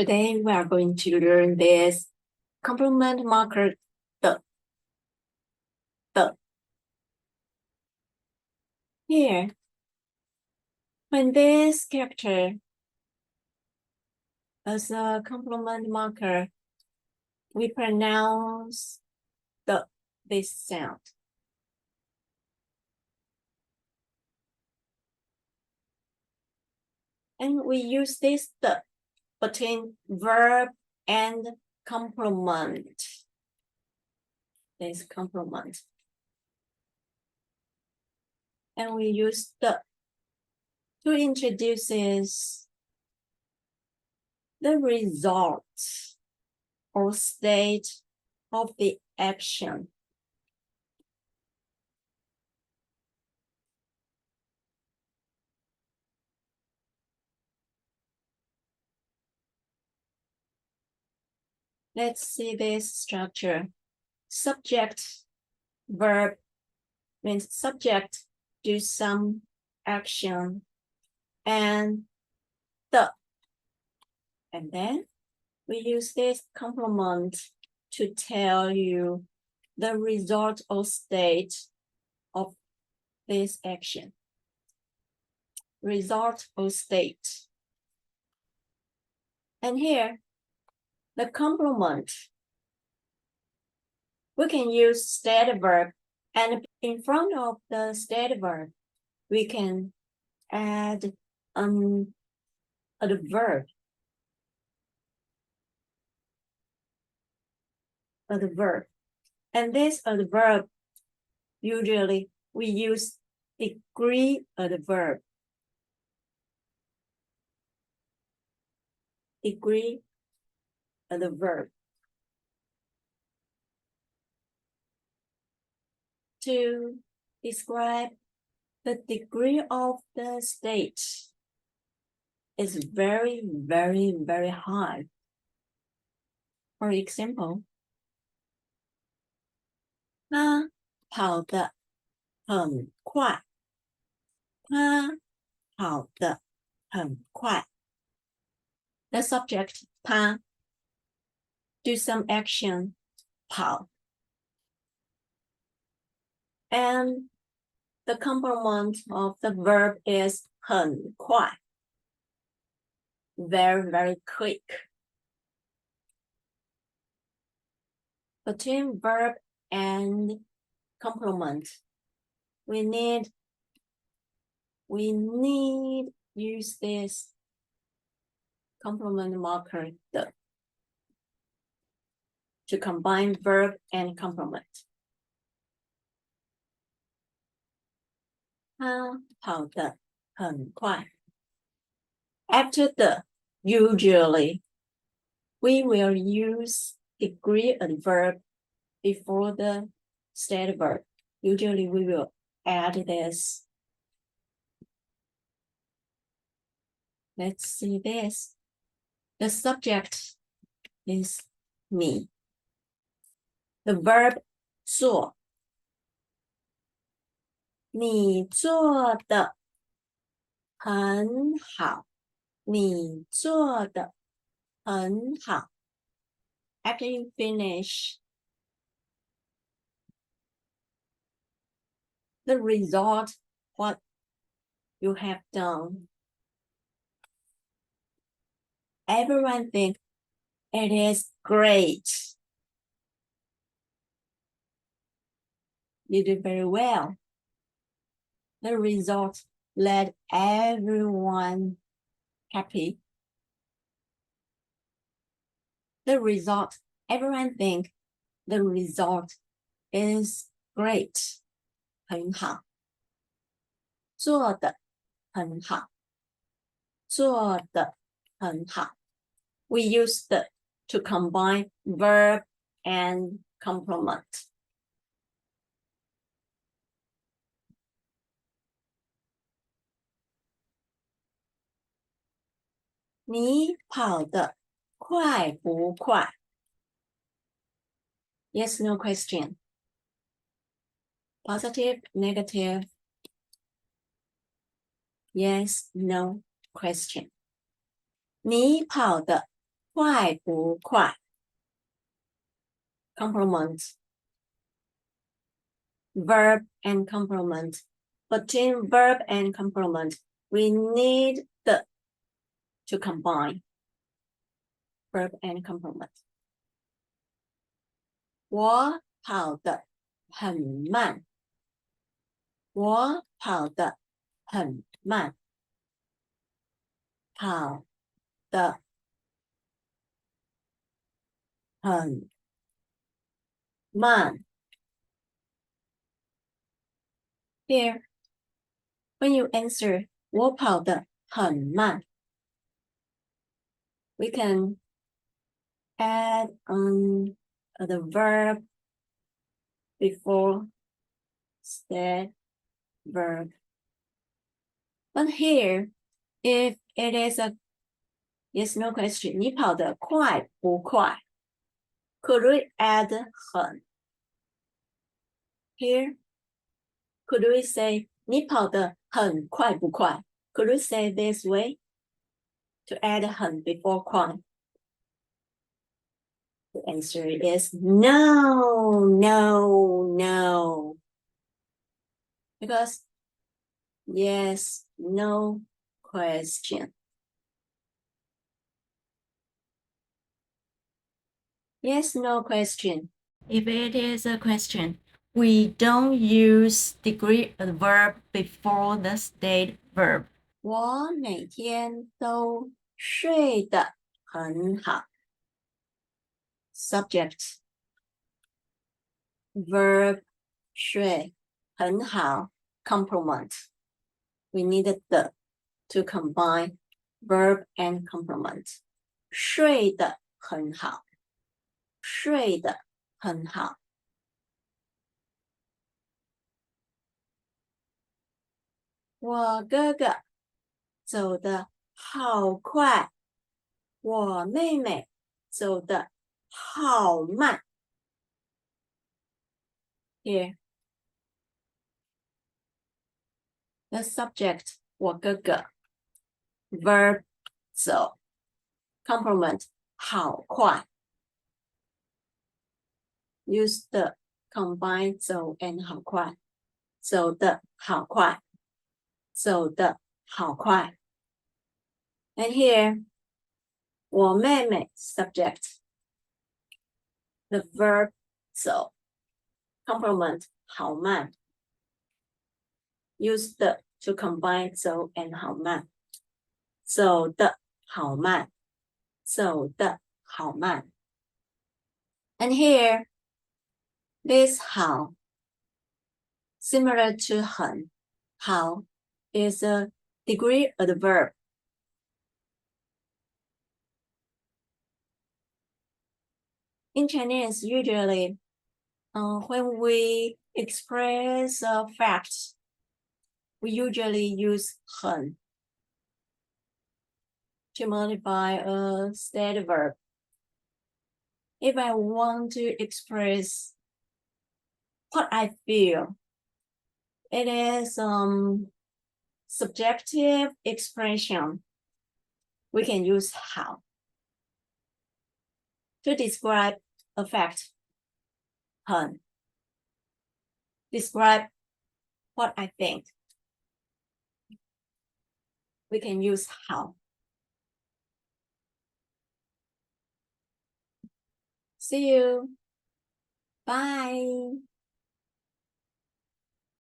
Today we are going to learn this complement marker, the. Here, when this character as a complement marker, we pronounce this sound. And we use this the between verb and complement. This complement. And we use the to introduce the result or state of the action. Let's see this structure. Subject, verb means subject do some action, and the. And then we use this complement to tell you the result or state of this action. Result or state. And here, the complement. We can use stative verb, and in front of the stative verb, we can add an adverb. Adverb. And this adverb, usually we use degree adverb. Degree adverb. To describe the degree of the state is very, very, very high. For example, 他跑得很快。他跑得很快。The subject 他 do some action 跑。And the complement of the verb is 很快。Very, very quick. Between verb and complement, we need use this complement marker the to combine verb and complement. 他跑得很快。After the, usually, we will use degree adverb before the stative verb. Usually we will add this. Let's see this. The subject is me. The verb 做。你做得很好。你做得很好。After you finish, the result, what you have done. Everyone thinks it is great. You did very well. The result led everyone happy. The result, everyone think the result is great. 很好。做得很好。做得很好。We use the to combine verb and complement. 你跑得快不快？ Yes, no question. Positive, negative. Yes, no question. 你跑得快不快 complement verb and complement. Between verb and complement, we need the to combine verb and complement. 我跑得很慢。我跑得很慢。跑得很慢。Here, when you answer 我跑得很慢 we can add the verb before said verb. But here, if it is a yes no question, 你跑得快不快 could we add 很 here? Could we say 你跑得很快不快 Could we say this way? To add 很 before 快? The answer is no, no, no. Because yes, no question. Yes, no question. If it is a question, we don't use degree adverb before the state verb. 我每天都睡得很好。Subject, verb, 睡很好 complement. We needed the to combine verb and complement. 睡得很好。睡得很好。我哥哥走得好快，我妹妹走得好慢。Here, the subject 我哥哥 verb 走 complement 好快 use the combine 走 and 好快走得好快走得好快 and here 我妹妹 subject the verb 走 complement 好慢 use the to combine 走 and 好慢走得好慢走得好慢 and here this 好 similar to 很 how is a degree adverb. In Chinese, usually, when we express a fact, we usually use 很 to modify a state verb. If I want to express what I feel, it is subjective expression. We can use 好 to describe a fact. 很 describe what I think. We can use 好. See you. Bye.